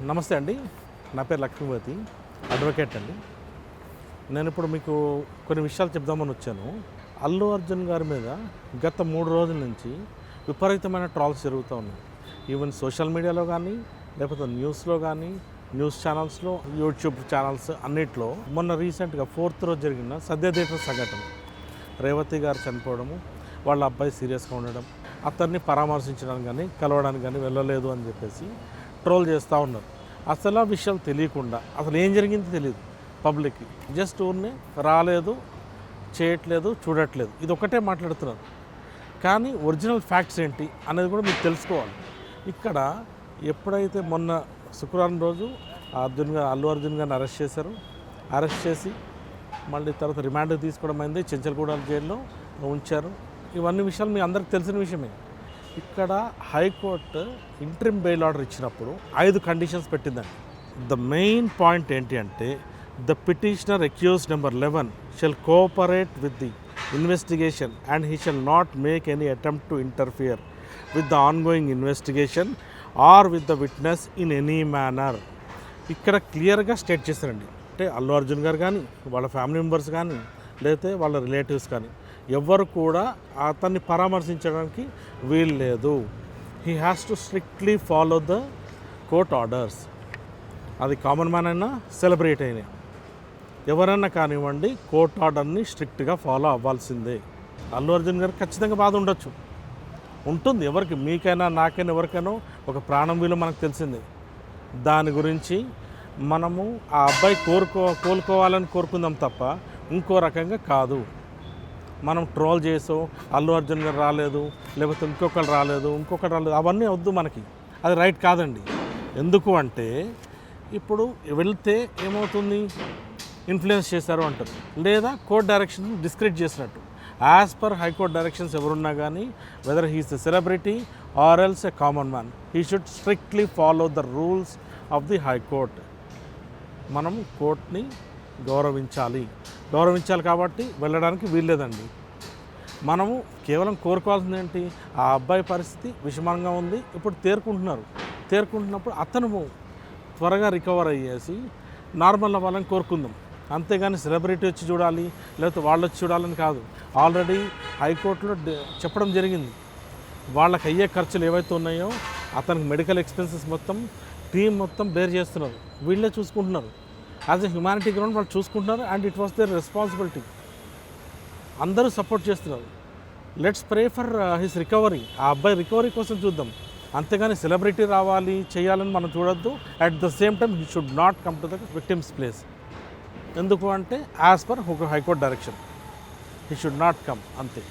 నమస్తే అండి. నా పేరు లక్ష్మీపతి, అడ్వకేట్ అండి. నేను ఇప్పుడు మీకు కొన్ని విషయాలు చెప్దామని వచ్చాను. అల్లు అర్జున్ గారి మీద గత 3 రోజుల నుంచి విపరీతమైన ట్రాల్స్ జరుగుతూ ఉన్నాయి. ఈవెన్ సోషల్ మీడియాలో కానీ, లేకపోతే న్యూస్లో కానీ, న్యూస్ ఛానల్స్లో, యూట్యూబ్ ఛానల్స్ అన్నిట్లో మొన్న రీసెంట్గా 4th రోజు జరిగిన సత్యదేవ సంఘటన, రేవతి గారు చనిపోవడము, వాళ్ళ అబ్బాయి సీరియస్గా ఉండడం, అతన్ని పరామర్శించడానికి కానీ కలవడానికి కానీ వెళ్ళలేదు అని చెప్పేసి ట్రోల్ చేస్తూ ఉన్నారు. అసలు ఆ విషయాలు తెలియకుండా అసలు ఏం జరిగింది తెలియదు పబ్లిక్కి. జస్ట్ ఊరిని రాలేదు, చేయట్లేదు, చూడట్లేదు, ఇది ఒకటే మాట్లాడుతున్నారు. కానీ ఒరిజినల్ ఫ్యాక్ట్స్ ఏంటి అనేది కూడా మీకు తెలుసుకోవాలి. ఇక్కడ ఎప్పుడైతే మొన్న శుక్రవారం రోజు అల్లు అర్జున్ గారిని అరెస్ట్ చేశారు. అరెస్ట్ చేసి మళ్ళీ తర్వాత రిమాండ్ తీసుకోవడం అయింది, చెంచల్గూడ జైల్లో ఉంచారు. ఇవన్నీ విషయాలు మీ అందరికి తెలిసిన విషయమే. ఇక్కడ హైకోర్టు ఇంట్రిమ్ బెయిల్ ఆర్డర్ ఇచ్చినప్పుడు 5 కండిషన్స్ పెట్టిందండి. ద మెయిన్ పాయింట్ ఏంటి అంటే, the petitioner accused number 11 shall cooperate with the investigation and he shall not make any attempt to interfere with the ongoing investigation or with the witness in any manner. ఇక్కడ క్లియర్గా state చేశారండి. అంటే అల్లు అర్జున్ గారు కానీ, వాళ్ళ family members కానీ, లేకపోతే వాళ్ళ రిలేటివ్స్ కానీ ఎవ్వరు కూడా అతన్ని పరామర్శించడానికి వీలు లేదు. He has to strictly follow the court orders. అది కామన్ మ్యాన్ అయినా, సెలబ్రిటీ అయినా, ఎవరైనా కానివ్వండి, కోర్ట్ ఆర్డర్ని స్ట్రిక్ట్గా ఫాలో అవ్వాల్సిందే. అల్లు అర్జున్ గారికి ఖచ్చితంగా బాధ ఉంటుంది. ఎవరికి, మీకైనా, నాకైనా, ఎవరికైనా ఒక ప్రాణం విలువ మనకు తెలిసిందే. దాని గురించి మనము ఆ అబ్బాయి కోలుకోవాలని కోరుకుందాం తప్ప ఇంకో రకంగా కాదు. మనం ట్రోల్ చేసో అల్లు అర్జున్ గారు రాలేదు, లేకపోతే ఇంకొకరు రాలేదు, అవన్నీ వద్దు మనకి. అది రైట్ కాదండి. ఎందుకు అంటే ఇప్పుడు వెళ్తే ఏమవుతుంది, ఇన్ఫ్లుయెన్స్ చేశారు అంటారు, లేదా కోర్ట్ డైరెక్షన్ డిస్క్రెడిట్ చేసినట్టు. యాజ్ పర్ హైకోర్ట్ డైరెక్షన్స్ ఎవరున్నా కానీ, weather he's a celebrity or else a common man, he should strictly follow the rules of the high court. మనం కోర్ట్ని గౌరవించాలి కాబట్టి వెళ్ళడానికి వీల్లేదండి. మనము కేవలం కోరుకోవాల్సింది ఏంటి, ఆ అబ్బాయి పరిస్థితి విషమంగా ఉంది, ఇప్పుడు తేరుకుంటున్నప్పుడు అతను త్వరగా రికవర్ అయ్యేసి నార్మల్ అవ్వాలని కోరుకుందాం. అంతేగాని సెలబ్రిటీ వచ్చి చూడాలి, లేకపోతే వాళ్ళు వచ్చి చూడాలని కాదు. ఆల్రెడీ హైకోర్టులో చెప్పడం జరిగింది, వాళ్ళకి అయ్యే ఖర్చులు ఏవైతే ఉన్నాయో అతనికి మెడికల్ ఎక్స్పెన్సెస్ మొత్తం టీం మొత్తం బేర్ చేస్తున్నారు, వీళ్ళే చూసుకుంటున్నారు. యాజ్ ఎ హ్యుమానిటీ గ్రౌండ్ వాళ్ళు చూసుకుంటున్నారు. And it was there responsibility. అందరూ సపోర్ట్ చేస్తున్నారు. Let's pray for his recovery. ఆ అబ్బాయి రికవరీ కోసం చూద్దాం. అంతేగాని సెలబ్రిటీ రావాలి, చేయాలని మనం చూడొద్దు. At the same time he should not come to the victims place. ఎందుకు అంటే as per high court direction he should not come, అంతే.